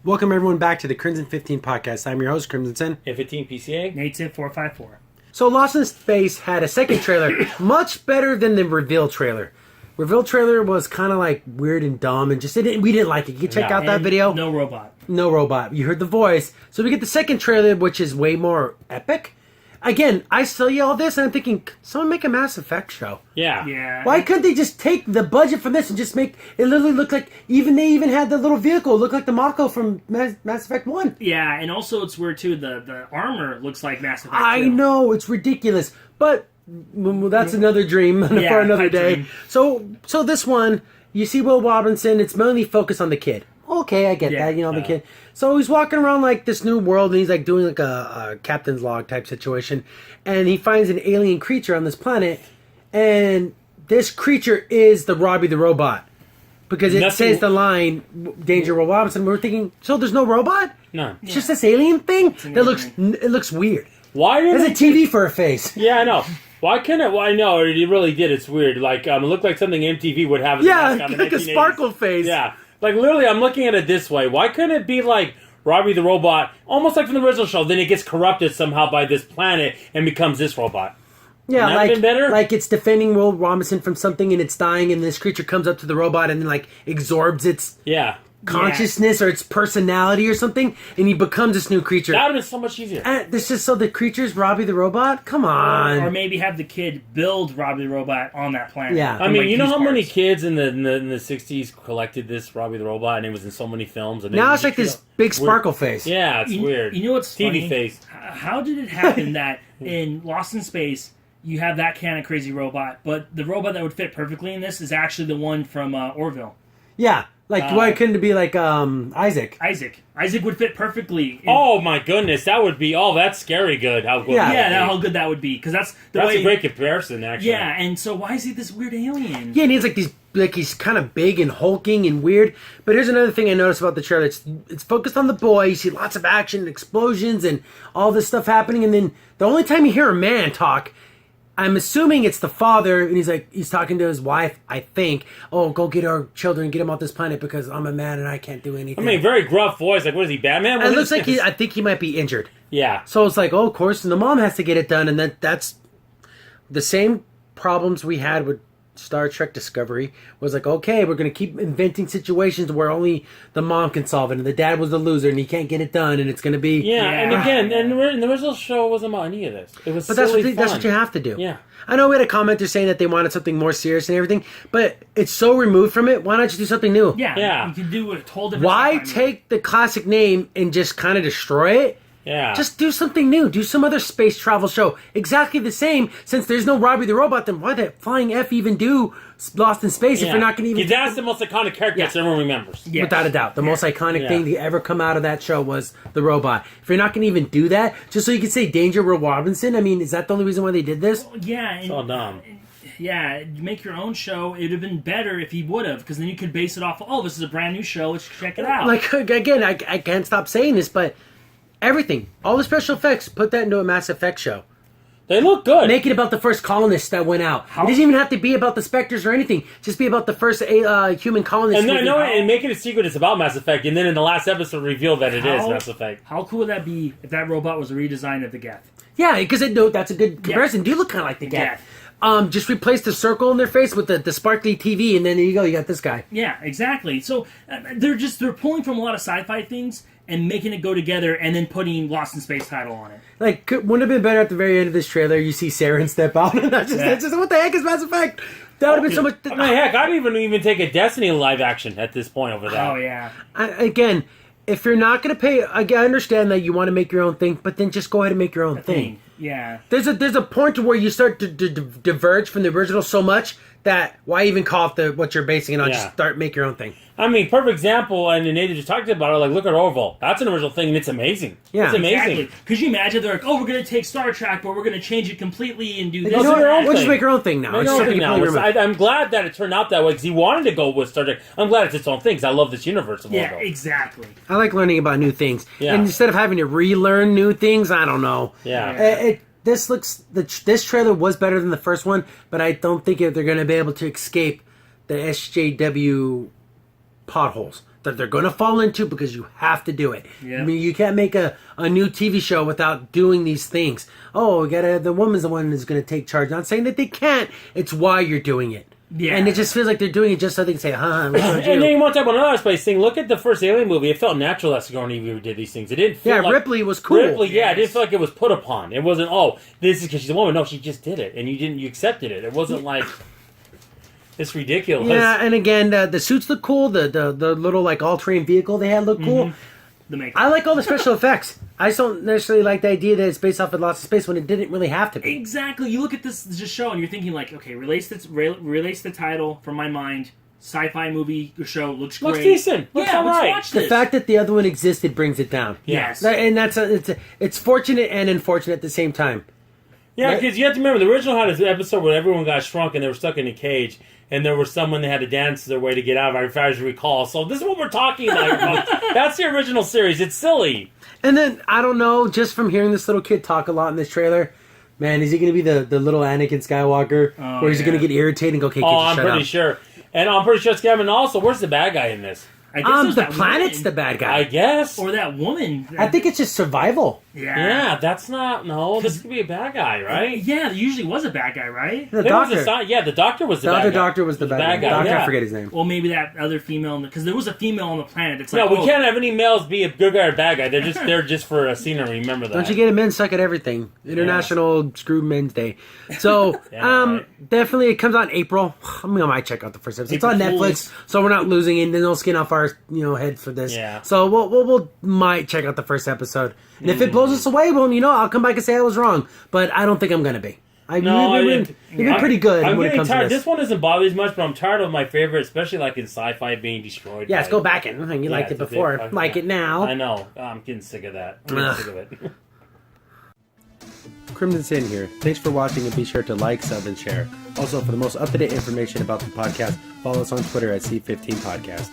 Welcome everyone back to the Crimson 15 podcast. I'm your host, Crimson. F15 PCA. Nate's at 454. So Lost in Space had a second trailer, much better than the reveal trailer. Reveal trailer was kind of like weird and dumb, and we didn't like it. You can check out that And video. No robot. No robot. You heard the voice. So we get the second trailer, which is way more epic. Again, I tell you all this, and I'm thinking, someone make a Mass Effect show. Yeah. Yeah. Why couldn't they just take the budget from this and just make it literally look like, they even had the little vehicle look like the Mako from Mass Effect 1. Yeah, and also it's weird too. The armor looks like Mass Effect. I too. know, it's ridiculous. But well, that's another dream for another pipe day. dream. So this one, you see Will Robinson, it's mainly focused on the kid. Okay, I get Yeah. that, the kid. So he's walking around like this new world, and he's like doing like a captain's log type situation. And he finds an alien creature on this planet, and this creature is the Robbie the Robot. Because it says the line, Danger Will Robinson. We're thinking, so there's no robot? No. It's just this alien thing that alien looks weird. Why did There's a TV for a face. Yeah, I know. Why couldn't it? Why no? It really did. It's weird. Like it looked like something MTV would have. As Yeah, a mascot in like a 1980s. sparkle face. Yeah, like literally, I'm looking at it this way. Why couldn't it be like Robbie the Robot, almost like from the original show? Then it gets corrupted somehow by this planet and becomes this robot. Yeah, Wouldn't that have been better? like it's defending Will Robinson from something and it's dying, and this creature comes up to the robot and like absorbs its Yeah, consciousness or its personality or something, and he becomes this new creature. that would have been so much easier. And this is so the creature's Robbie the Robot? Come on. Or maybe have the kid build Robbie the Robot on that planet. Yeah. I From, mean, like, you know piece how many parts. kids in the 60s collected this Robbie the Robot, and it was in so many films. And Now it's like this big sparkle face. Yeah, it's weird. You know what's TV funny? face. How did it happen that in Lost in Space you have that kind of crazy robot, but the robot that would fit perfectly in this is actually the one from Orville? Yeah. Like, why couldn't it be like Isaac? Isaac would fit perfectly. Oh my goodness, that would be that's scary good. How good? Yeah. that would be. how good that would be, because that's the That's way. a great comparison, actually. Yeah, and so why is he this weird alien? Yeah, and he's he's kind of big and hulking and weird. But here's another thing I noticed about the trailer. It's focused on the boy. You see lots of action and explosions and all this stuff happening. And then the only time you hear a man talk, I'm assuming it's the father, and he's talking to his wife, I think. Oh, go get our children, get them off this planet because I'm a man and I can't do anything. I mean, very gruff voice. Like, what is he, Batman? And it looks like I think he might be injured. Yeah. So it's like, of course, and the mom has to get it done, and that's the same problems we had with Star Trek Discovery. Was like, okay, we're going to keep inventing situations where only the mom can solve it, and the dad was the loser, and he can't get it done, and it's going to be... Yeah, and Yeah. again, and the original show wasn't about any of this. It was But that's silly that's fun. what you have to do. Yeah. I know we had a commenter saying that they wanted something more serious and everything, but it's so removed from it, why not just do something new? Yeah. You can do a whole different Why stuff. take the classic name and just kind of destroy it? Yeah. Just do something new. Do some other space travel show. Exactly the same. Since there's no Robbie the Robot, then why the flying F even do Lost in Space if you're not going to even... That's the most iconic character that everyone remembers. Yeah. Without a doubt. The most iconic Yeah. thing to ever come out of that show was the robot. If you're not going to even do that, just so you can say Danger Will Robinson, I mean, is that the only reason why they did this? Yeah. It's all dumb. Yeah, you make your own show. It would have been better if he would have, because then you could base it off, this is a brand new show, let's check it out. Like, again, I can't stop saying this, but everything, all the special effects, put that into a Mass Effect show. They look good. Make it about the first colonists that went out. It doesn't even have to be about the Spectres or anything. Just be about the first human colonists. and make it a secret it's about Mass Effect, and then in the last episode reveal that it is How- Mass Effect. How cool would that be if that robot was a redesign of the Geth? Yeah, because that's a good comparison. Do look kind of like the Geth. Just replace the circle in their face with the sparkly TV, and then there you go. You got this guy. Yeah, exactly. So they're pulling from a lot of sci-fi things and making it go together, and then putting Lost in Space title on it. Like, wouldn't it have been better at the very end of this trailer? You see Saren step out, and that's just what the heck is Mass Effect? That would have been so much. I mean, heck, I'd even take a Destiny live action at this point over that. Oh yeah. Again, if you're not going to pay, I understand that you want to make your own thing, but then just go ahead and make your own thing. Yeah. There's a point to where you start to diverge from the original so much that why even call it what you're basing it on? Yeah. Just make your own thing. I mean, perfect example, and Nathan just talked about it, like, look at Orville. That's an original thing, and it's amazing. Yeah. It's amazing. Exactly. Could you imagine they're like, we're going to take Star Trek, but we're going to change it completely and do this. You know do your own what? We'll just thing. make our own thing now. Make It's your own something thing now. completely removed. I'm glad that it turned out that way, because he wanted to go with Star Trek. I'm glad it's its own thing, because I love this universe of Yeah, Orville. exactly. I like learning about new things. Yeah. And instead of having to relearn new things, I don't know. Yeah. This trailer was better than the first one, but I don't think they're going to be able to escape the SJW potholes. that they're going to fall into because you have to do it. Yeah. I mean, you can't make a new TV show without doing these things. Oh, the woman's the one who's going to take charge. Not saying that they can't. It's why you're doing it. Yeah. And it just feels like they're doing it just so they can say, huh, we told And then you. you want to talk about another space thing. Look at the first Alien movie. It felt natural that Sigourney Weaver did these things. It didn't feel Yeah, like... Ripley was cool. Ripley, yeah, it Yes. didn't feel like it was put upon. It wasn't, oh, this is because she's a woman. No, she just did it. And you accepted it. It wasn't like... It's ridiculous. Yeah, and again, the suits look cool. The little, like, all-terrain vehicle they had looked cool. The makeup. I like all the special effects. I just don't necessarily like the idea that it's based off of lots of space when it didn't really have to be. Exactly. You look at this show and you're thinking like, okay, relates the title from my mind. Sci-fi movie or show looks great. Looks decent. Looks yeah, all let's right. watch The this. fact that the other one existed brings it down. Yes. And it's fortunate and unfortunate at the same time. Yeah, Right? because you have to remember, the original had an episode where everyone got shrunk and they were stuck in a cage, and there was someone that had to dance their way to get out of it, if I recall. So this is what we're talking about. That's the original series. It's silly. And then, I don't know, just from hearing this little kid talk a lot in this trailer, man, is he going to be the little Anakin Skywalker? Oh, or is he yeah. going to get irritated and go, okay, kid, Oh, just I'm shut pretty up? sure. And I'm pretty sure it's Kevin. Also, where's the bad guy in this? I guess there's The that planet's woman. the bad guy. I guess. Or that woman. I think it's just survival. Yeah, that's not... No, this could be a bad guy, right? Yeah, there usually was a bad guy, right? The There was doctor. the doctor was the The bad other guy. doctor was the bad guy. Doctor, yeah. I forget his name. Well, maybe that other female, because there was a female on the planet. It's like, No, we oh, can't have any males be a good guy or bad guy. They're just for a scenery. Remember that. Don't you get it? Men suck at everything. International Screw Men's Day. So, Yeah, right. definitely it comes out in April. I might check out the first episode. It's on April Netflix, Fools. so we're not losing in. There's no skin off our heads for this. Yeah. So we'll might check out the first episode, and if it blows us away, well, I'll come back and say I was wrong. But I don't think I'm gonna be. You've been pretty good I'm when it getting comes tired. to this. This one doesn't bother me as much, but I'm tired of my favorite, especially like in sci-fi being destroyed. Yeah, by let's go back and you liked it it's a before, bit- like yeah. it now. I know. I'm getting sick of that. I'm getting Ugh. sick of it. Crimson Sin here. Thanks for watching, and be sure to like, sub, and share. Also, for the most up-to-date information about the podcast, follow us on Twitter at C15 Podcast.